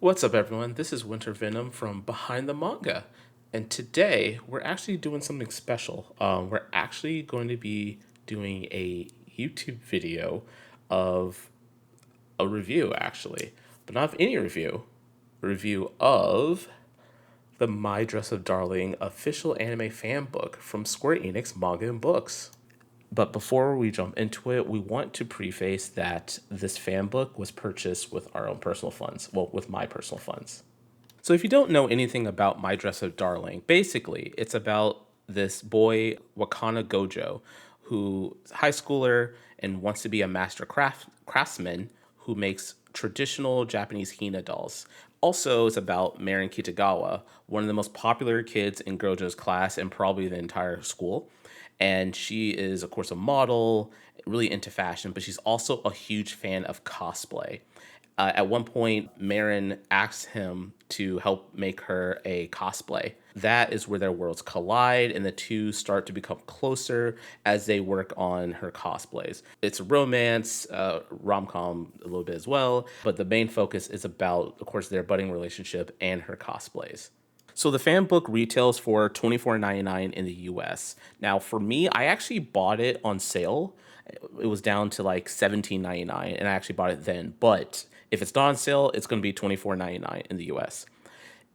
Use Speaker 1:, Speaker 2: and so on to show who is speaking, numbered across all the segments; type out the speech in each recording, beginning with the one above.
Speaker 1: What's up, everyone? This is Winter Venom from Behind the Manga, and today we're actually doing something special. We're actually going to be doing a YouTube video of a review, actually, but not of any review. A review of the My Dress Up Darling official anime fan book from Square Enix Manga and Books. But before we jump into it, we want to preface that this fan book was purchased with our own personal funds. Well, with my personal funds. So if you don't know anything about My Dress Up Darling, basically it's about this boy, Wakana Gojo, who's a high schooler and wants to be a master craftsman who makes traditional Japanese Hina dolls. Also, it's about Marin Kitagawa, one of the most popular kids in Gojo's class and probably the entire school. And she is, of course, a model, really into fashion, but she's also a huge fan of cosplay. At one point, Marin asks him to help make her a cosplay. That is where their worlds collide, and the two start to become closer as they work on her cosplays. It's a romance, rom com a little bit as well, but the main focus is about, of course, their budding relationship and her cosplays. So the fan book retails for $24.99 in the US. Now, for me, I actually bought it on sale. It was down to like $17.99, and I actually bought it then. But if it's not on sale, it's going to be $24.99 in the US.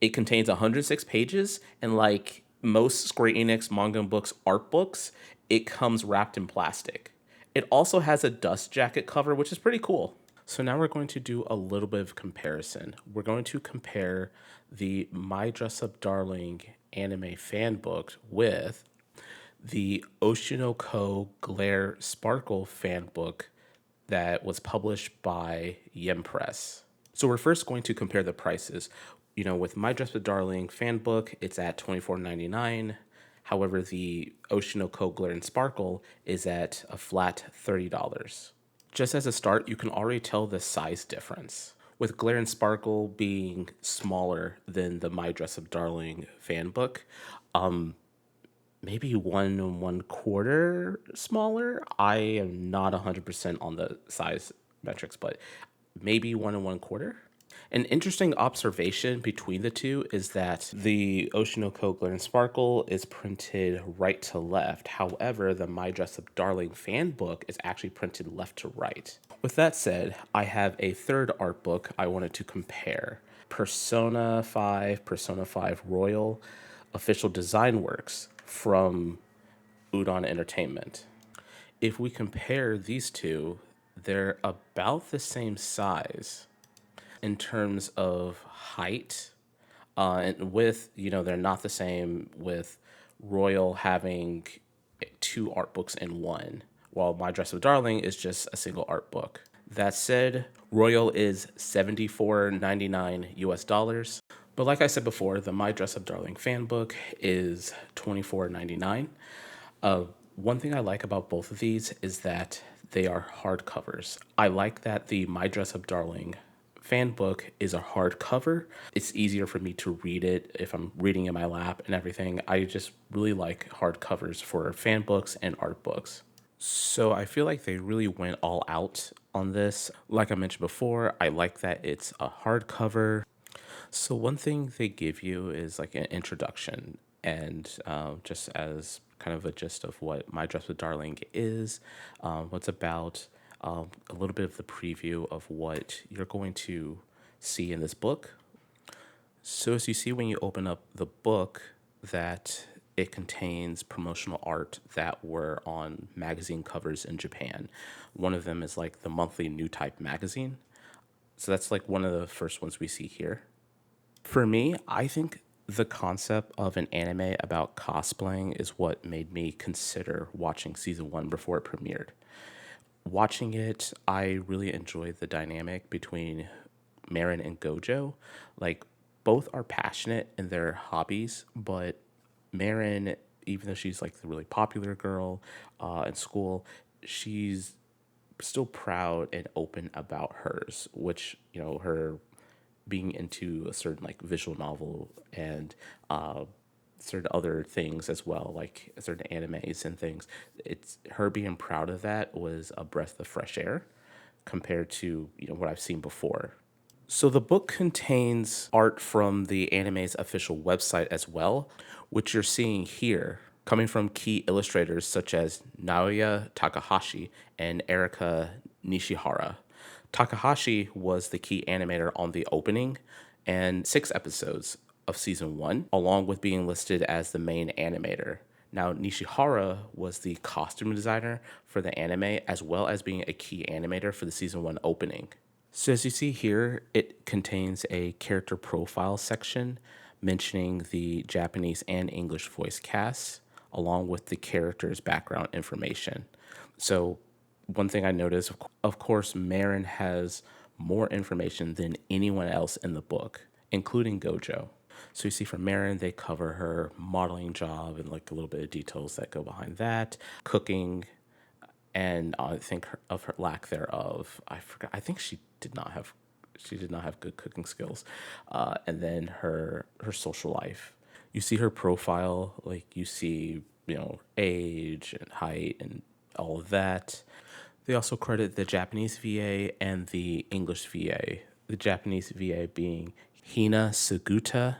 Speaker 1: It contains 106 pages, and like most Square Enix manga and books art books, it comes wrapped in plastic. It also has a dust jacket cover, which is pretty cool. So now we're going to do a little bit of comparison. We're going to compare the My Dress Up Darling anime fan book with the Oshinoko Glare Sparkle fan book that was published by Yem Press. So we're first going to compare the prices. With My Dress Up Darling fan book, it's at $24.99. However, the Oshinoko Glare and Sparkle is at a flat $30. Just as a start, you can already tell the size difference. With Glare and Sparkle being smaller than the My Dress Up Darling fan book, maybe 1 1/4 smaller. I am not 100% on the size metrics, but maybe 1 1/4. An interesting observation between the two is that the Oshinoko Glare and Sparkle is printed right to left. However, the My Dress Up Darling fan book is actually printed left to right. With that said, I have a third art book I wanted to compare. Persona 5 Royal Official Design Works from Udon Entertainment. If we compare these two, they're about the same size in terms of height and width. They're not the same, with Royal having two art books in one, while My Dress Up Darling is just a single art book. That said, Royal is $74.99 US dollars. But like I said before, the My Dress Up Darling fan book is $24.99. One thing I like about both of these is that they are hardcovers. I like that the My Dress Up Darling fan book is a hardcover. It's easier for me to read it if I'm reading in my lap and everything. I just really like hardcovers for fan books and art books. So I feel like they really went all out on this. Like I mentioned before, I like that it's a hardcover. So one thing they give you is like an introduction, and just as kind of a gist of what My Dress with Darling is, what's about, a little bit of the preview of what you're going to see in this book. So as you see when you open up the book, that it contains promotional art that were on magazine covers in Japan. One of them is like the monthly New Type magazine. So that's like one of the first ones we see here. For me, I think the concept of an anime about cosplaying is what made me consider watching season one before it premiered. Watching it, I really enjoyed the dynamic between Marin and Gojo. Like, both are passionate in their hobbies, but Marin, even though she's like the really popular girl in school, she's still proud and open about hers, which, her being into a certain like visual novel and certain other things as well, like certain animes and things. It's her being proud of that was a breath of fresh air compared to what I've seen before. So the book contains art from the anime's official website as well, which you're seeing here, coming from key illustrators such as Naoya Takahashi and Erika Nishihara. Takahashi was the key animator on the opening and 6 episodes of season 1, along with being listed as the main animator. Now, Nishihara was the costume designer for the anime, as well as being a key animator for the season 1 opening. So as you see here, it contains a character profile section mentioning the Japanese and English voice casts, along with the character's background information. So one thing I noticed, of course, Marin has more information than anyone else in the book, including Gojo. So you see from Marin, they cover her modeling job and like a little bit of details that go behind that, cooking, and I think of her lack thereof. I forgot. I think she did not have good cooking skills, and then her social life. You see her profile, like you see, age and height and all of that. They also credit the Japanese VA and the English VA. The Japanese VA being Hina Suguta,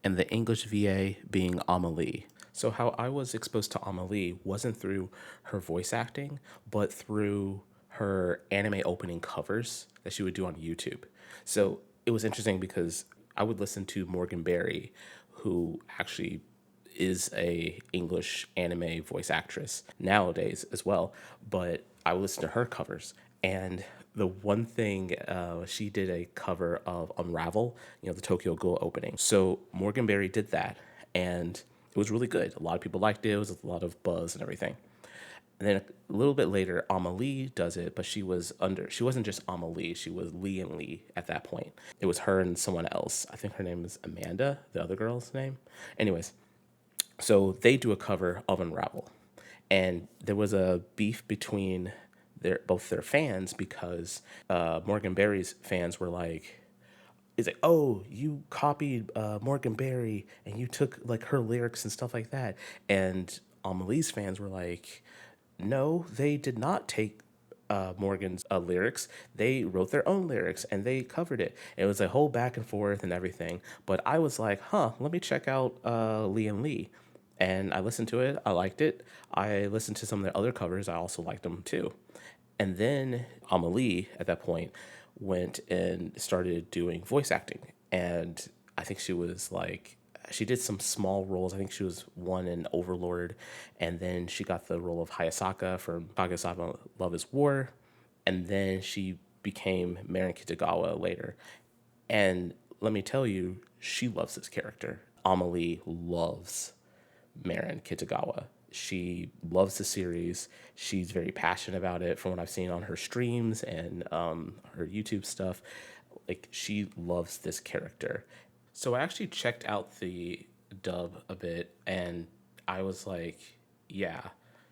Speaker 1: and the English VA being Amelie. So how I was exposed to Amelie wasn't through her voice acting, but through her anime opening covers that she would do on YouTube. So it was interesting because I would listen to Morgan Berry, who actually is a English anime voice actress nowadays as well, but I would listen to her covers. And the one thing, she did a cover of Unravel, the Tokyo Ghoul opening. So Morgan Berry did that, and it was really good. A lot of people liked it. It was a lot of buzz and everything. And then a little bit later, Amelie does it, but she wasn't just Amelie, she was Lee and Lee at that point. It was her and someone else. I think her name is Amanda, the other girl's name. Anyways, so they do a cover of Unravel. And there was a beef between both their fans because Morgan Berry's fans were like, it's like, oh, you copied Morgan Berry and you took like her lyrics and stuff like that. And Amelie's fans were like, no, they did not take Morgan's lyrics. They wrote their own lyrics and they covered it. It was a whole back and forth and everything. But I was like, let me check out Lee and Lee. And I listened to it. I liked it. I listened to some of their other covers. I also liked them too. And then Amelie, at that point, went and started doing voice acting. And I think she was like, she did some small roles. I think she was one in Overlord. And then she got the role of Hayasaka from Kaguya-sama Love is War. And then she became Marin Kitagawa later. And let me tell you, she loves this character. Amelie loves Marin Kitagawa. She loves the series. She's very passionate about it from what I've seen on her streams and her YouTube stuff. Like, she loves this character. So I actually checked out the dub a bit and I was like, yeah,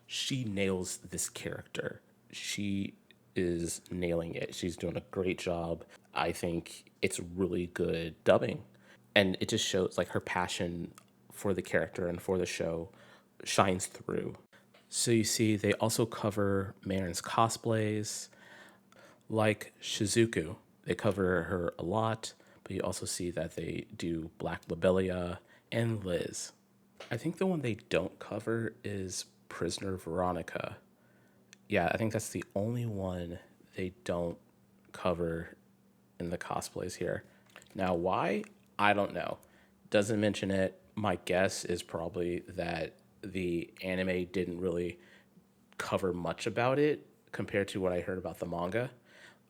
Speaker 1: she nails this character. She is nailing it. She's doing a great job. I think it's really good dubbing. And it just shows like her passion for the character and for the show shines through. So you see, they also cover Marin's cosplays, like Shizuku. They cover her a lot, but you also see that they do Black Lobelia and Liz. I think the one they don't cover is Prisoner Veronica. Yeah, I think that's the only one they don't cover in the cosplays here. Now, why? I don't know. Doesn't mention it. My guess is probably that the anime didn't really cover much about it compared to what I heard about the manga.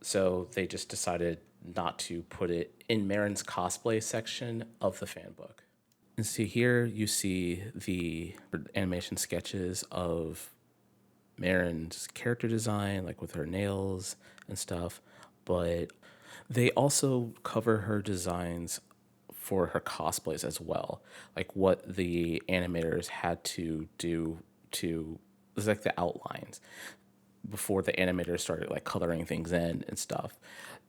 Speaker 1: So they just decided not to put it in Marin's cosplay section of the fan book. And see here, you see the animation sketches of Marin's character design, like with her nails and stuff. But they also cover her designs for her cosplays as well, like what the animators had to do to, it was like the outlines before the animators started like coloring things in and stuff.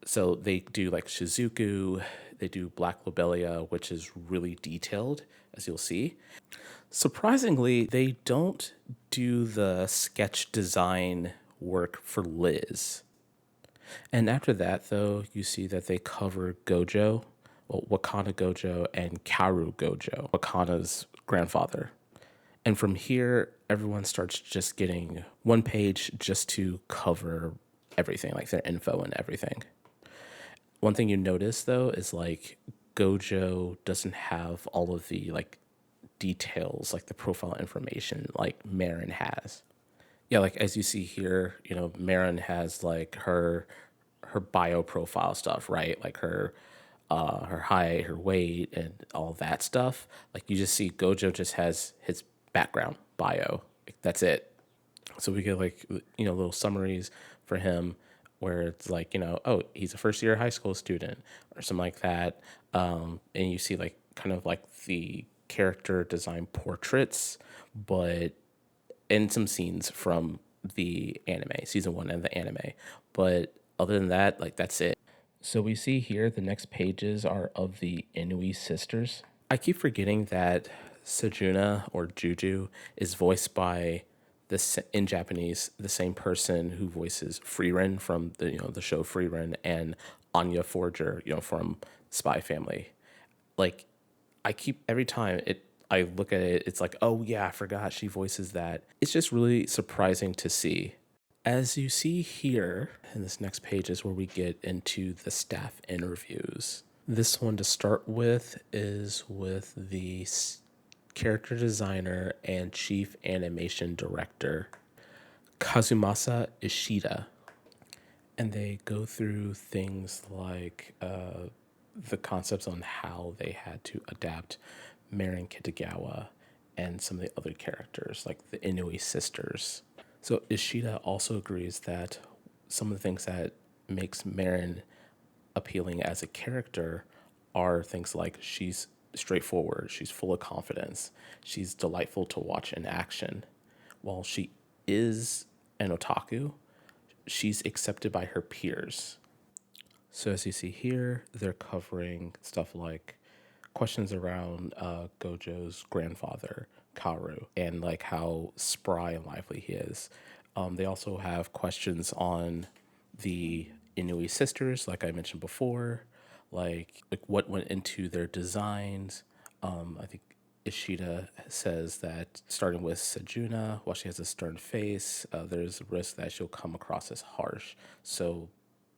Speaker 1: So they do like Shizuku, they do Black Lobelia, which is really detailed, as you'll see. Surprisingly, they don't do the sketch design work for Liz. And after that, though, you see that they cover Gojo, well, Wakana Gojo, and Karu Gojo, Wakana's grandfather. And from here, everyone starts just getting one page just to cover everything, like their info and everything. One thing you notice though is like Gojo doesn't have all of the like details, like the profile information like Marin has. Yeah, like as you see here, Marin has like her bio profile stuff, right? Like her height, her weight, and all that stuff. Like you just see Gojo just has his background bio. Like, that's it. So we get like little summaries for him where it's like oh, he's a first year high school student or something like that. And you see like kind of like the character design portraits, but in some scenes from the anime, season one and the anime. But other than that, like that's it. So we see here the next pages are of the Inui sisters. I keep forgetting that Sejuna or Juju is voiced by this in Japanese the same person who voices Frieren from the show Frieren, and Anya Forger from Spy Family. Like I keep every time I look at it, it's like, oh yeah, I forgot she voices that. It's just really surprising to see. As you see here, in this next page is where we get into the staff interviews. This one to start with is with the character designer and chief animation director, Kazumasa Ishida. And they go through things like the concepts on how they had to adapt Marin Kitagawa and some of the other characters, like the Inui sisters. So Ishida also agrees that some of the things that makes Marin appealing as a character are things like she's straightforward, she's full of confidence, she's delightful to watch in action. While she is an otaku, she's accepted by her peers. So as you see here, they're covering stuff like questions around Gojo's grandfather, Karu, and like how spry and lively he is. They also have questions on the Inui sisters, like I mentioned before, like what went into their designs. I think Ishida says that starting with Sejuna, while she has a stern face, there's a risk that she'll come across as harsh. So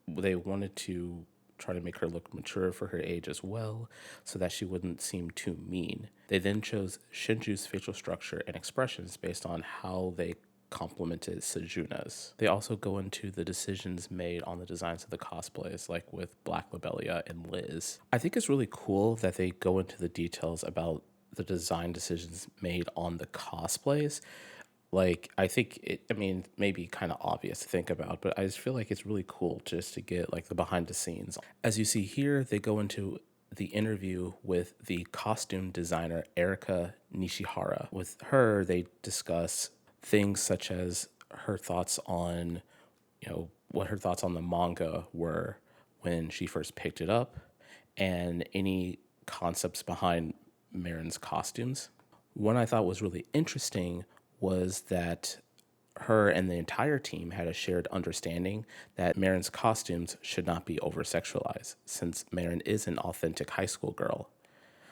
Speaker 1: they wanted to try to make her look mature for her age as well, so that she wouldn't seem too mean. They then chose Shinju's facial structure and expressions based on how they complemented Sejuna's. They also go into the decisions made on the designs of the cosplays, like with Black Lobelia and Liz. I think it's really cool that they go into the details about the design decisions made on the cosplays. Like I think maybe kind of obvious to think about, but I just feel like it's really cool just to get like the behind the scenes. As you see here, they go into the interview with the costume designer Erika Nishihara. With her, they discuss things such as her thoughts on, what her thoughts on the manga were when she first picked it up, and any concepts behind Marin's costumes. One I thought was really interesting was that her and the entire team had a shared understanding that Marin's costumes should not be over sexualized, since Marin is an authentic high school girl.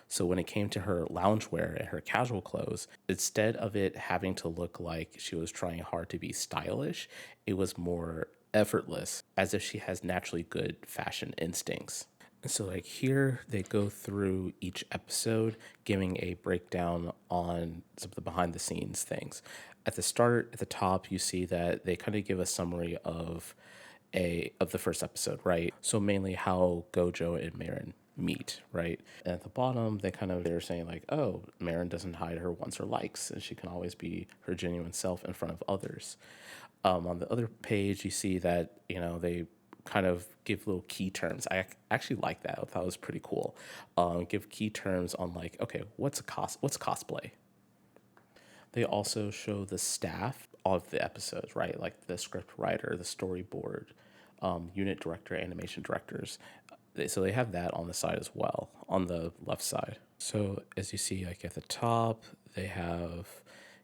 Speaker 1: So when it came to her loungewear and her casual clothes, instead of it having to look like she was trying hard to be stylish, it was more effortless, as if she has naturally good fashion instincts. So, like here, they go through each episode, giving a breakdown on some of the behind the scenes things. At the start, at the top, you see that they kind of give a summary of the first episode, right? So mainly how Gojo and Marin meet, right? And at the bottom, they're saying like, oh, Marin doesn't hide her wants or likes, and she can always be her genuine self in front of others. On the other page, you see that they kind of give little key terms. I actually like that. I thought it was pretty cool. Give key terms on like, okay, what's cosplay? They also show the staff of the episodes, right? Like the script writer, the storyboard, unit director, animation directors. So they have that on the side as well, on the left side. So as you see, like at the top, they have,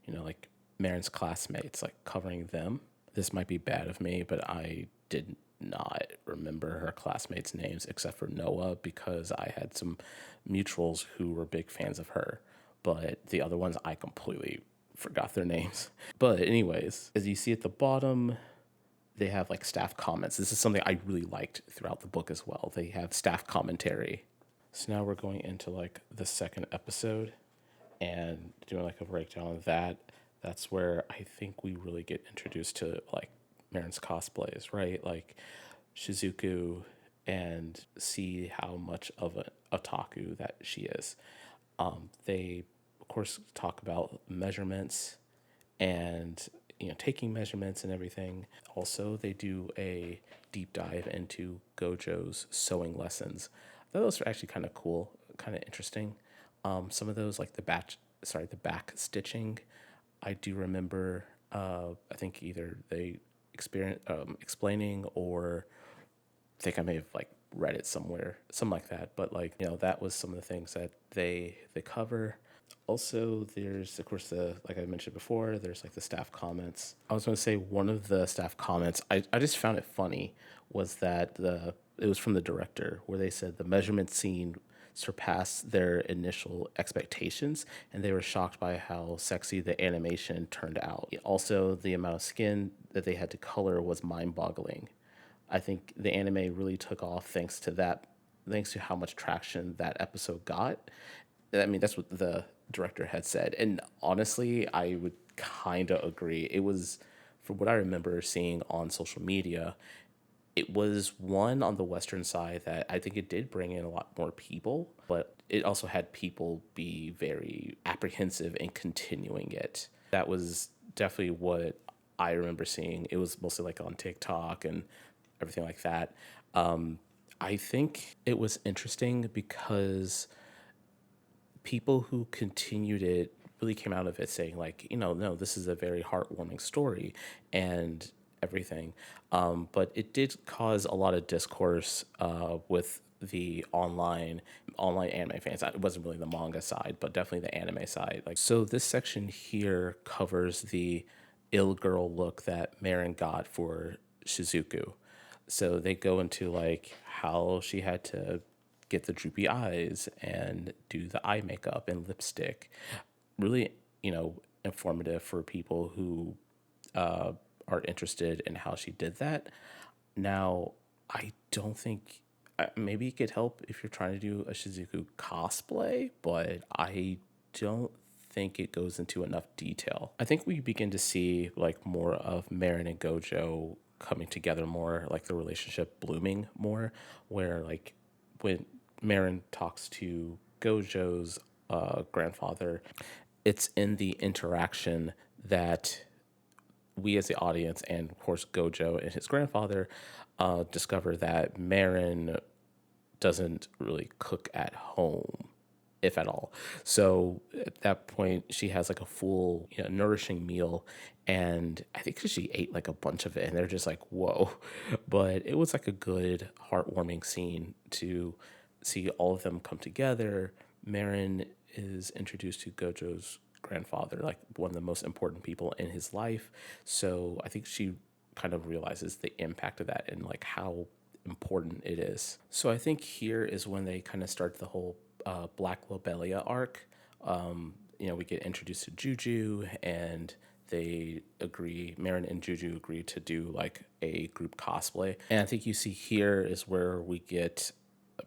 Speaker 1: like Marin's classmates, like covering them. This might be bad of me, but I did not remember her classmates' names except for Noah because I had some mutuals who were big fans of her. But the other ones, I completely forgot their names. But, anyways, as you see at the bottom, they have like staff comments. This is something I really liked throughout the book as well. They have staff commentary. So now we're going into like the second episode and doing like a breakdown of that. That's where I think we really get introduced to like Marin's cosplays, right? Like Shizuku, and see how much of an otaku that she is. They, of course, talk about measurements and taking measurements and everything. Also, they do a deep dive into Gojo's sewing lessons. I thought those are actually kind of cool, kind of interesting. Some of those, like the back stitching, I do remember. I think either they experience explaining, or I think I may have like read it somewhere, something like that. But like that was some of the things that they cover. Also, there's of course the like I mentioned before. There's like the staff comments. I was going to say one of the staff comments I just found it funny was that it was from the director where they said the measurement scene surpassed their initial expectations and they were shocked by how sexy the animation turned out. Also, the amount of skin that they had to color was mind-boggling. I think the anime really took off thanks to that, thanks to how much traction that episode got. I mean, that's what the director had said. And honestly, I would kind of agree. It was, from what I remember seeing on social media, it was one on the Western side that I think it did bring in a lot more people, but it also had people be very apprehensive in continuing it. That was definitely what I remember seeing. It was mostly like on TikTok and everything like that. I think it was interesting because people who continued it really came out of it saying like, no, this is a very heartwarming story and everything. But it did cause a lot of discourse with the online anime fans. It wasn't really the manga side, but definitely the anime side. Like, so this section here covers the ill girl look that Marin got for Shizuku. So they go into like how she had to get the droopy eyes and do the eye makeup and lipstick. Really, informative for people who are interested in how she did that. Now, I don't think maybe it could help if you're trying to do a Shizuku cosplay, but I don't think it goes into enough detail. I think we begin to see like more of Marin and Gojo coming together more, like the relationship blooming more, where like when Marin talks to Gojo's grandfather, it's in the interaction that we as the audience and of course Gojo and his grandfather discover that Marin doesn't really cook at home, if at all. So at that point, she has like a full, nourishing meal, and I think she ate like a bunch of it, and they're just like, "Whoa!" But it was like a good, heartwarming scene to see all of them come together. Marin is introduced to Gojo's grandfather, like one of the most important people in his life. So I think she kind of realizes the impact of that and like how important it is. So I think here is when they kind of start the whole Black Lobelia arc. We get introduced to Juju, and Marin and Juju agree to do like a group cosplay. And I think you see here is where we get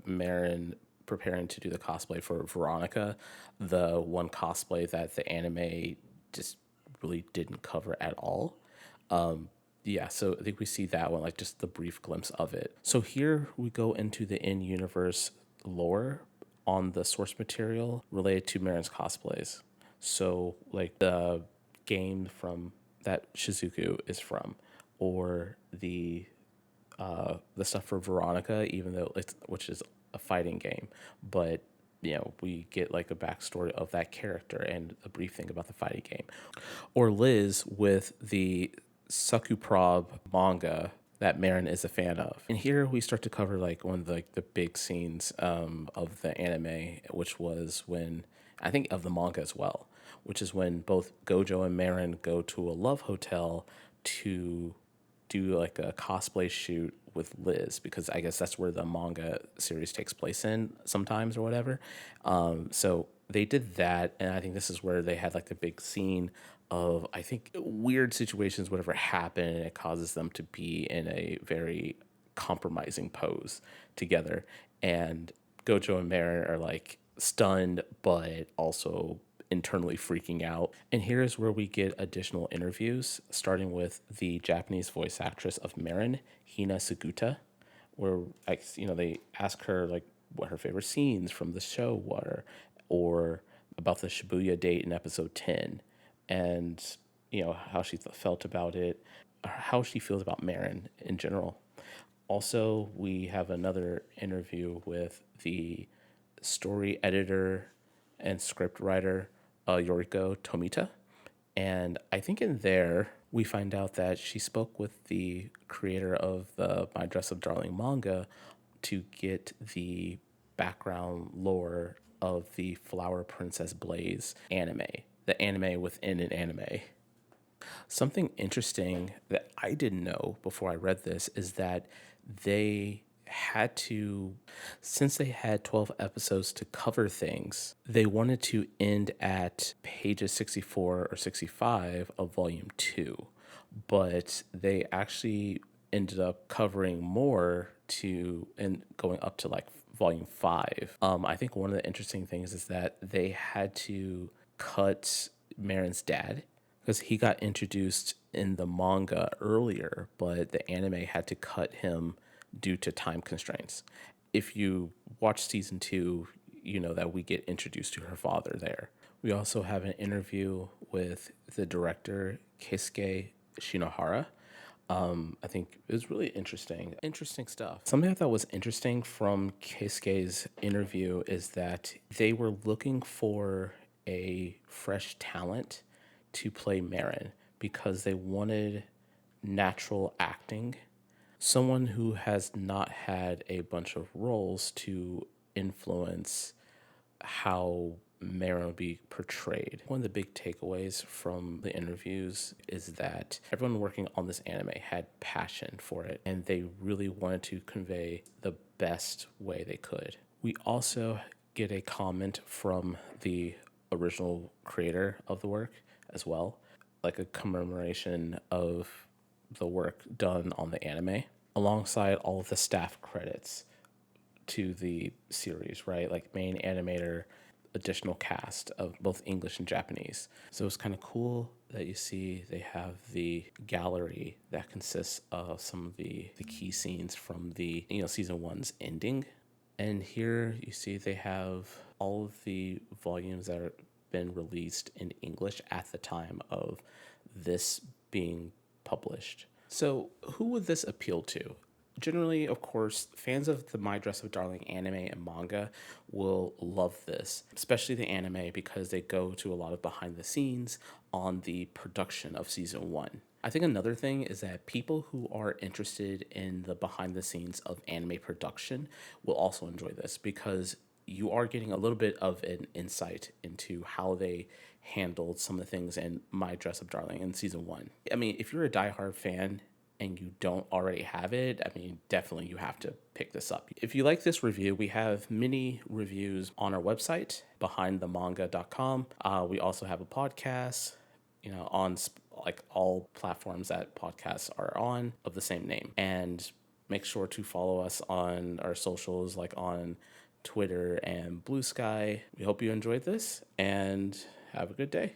Speaker 1: Marin preparing to do the cosplay for Veronica, the one cosplay that the anime just really didn't cover at all. Yeah, so I think we see that one, like just the brief glimpse of it. So here we go into the in-universe lore on the source material related to Marin's cosplays. So like the game from that Shizuku is from, or the stuff for Veronica, even though which is a fighting game, but we get like a backstory of that character and a brief thing about the fighting game, or Liz with the Sakuprab manga that Marin is a fan of. And here we start to cover like one of the big scenes of the anime, which was when I think of the manga as well, which is when both Gojo and Marin go to a love hotel to do like a cosplay shoot with Liz, because I guess that's where the manga series takes place in sometimes or whatever. So they did that, and I think this is where they had like the big scene of, I think, weird situations, whatever happened, and it causes them to be in a very compromising pose together. And Gojo and Marin are like stunned, but also internally freaking out. And here's where we get additional interviews, starting with the Japanese voice actress of Marin, Hina Suguta, where they ask her like what her favorite scenes from the show were, or about the Shibuya date in episode 10, and how she felt about it, or how she feels about Marin in general. Also, we have another interview with the story editor and script writer, Yoriko Tomita. And I think in there, we find out that she spoke with the creator of the My Dress Up Darling manga to get the background lore of the Flower Princess Blaze anime, the anime within an anime. Something interesting that I didn't know before I read this is that they had to, since they had 12 episodes to cover things, they wanted to end at pages 64 or 65 of volume 2. But they actually ended up covering more and going up to like volume 5. I think one of the interesting things is that they had to cut Marin's dad, because he got introduced in the manga earlier, but the anime had to cut him due to time constraints. If you watch season 2, you know that we get introduced to her father there. We also have an interview with the director, Keisuke Shinohara. I think it was really interesting stuff. Something I thought was interesting from Keisuke's interview is that they were looking for a fresh talent to play Marin, because they wanted natural acting, someone who has not had a bunch of roles to influence how Marin will be portrayed. One of the big takeaways from the interviews is that everyone working on this anime had passion for it, and they really wanted to convey the best way they could. We also get a comment from the original creator of the work as well, like a commemoration of the work done on the anime, alongside all of the staff credits to the series, right? Like main animator, additional cast of both English and Japanese. So it's kind of cool that you see they have the gallery that consists of some of the key scenes from the season 1's ending. And here you see they have all of the volumes that are been released in English at the time of this being published. So who would this appeal to? Generally, of course, fans of the My Dress Up Darling anime and manga will love this, especially the anime, because they go to a lot of behind the scenes on the production of season 1. I think another thing is that people who are interested in the behind the scenes of anime production will also enjoy this, because you are getting a little bit of an insight into how they handled some of the things in My Dress Up Darling in season 1. I mean, if you're a diehard fan and you don't already have it, I mean, definitely you have to pick this up. If you like this review, we have many reviews on our website, behindthemanga.com. We also have a podcast, on like all platforms that podcasts are on of the same name. And make sure to follow us on our socials, like on Twitter and Blue Sky. We hope you enjoyed this, and have a good day.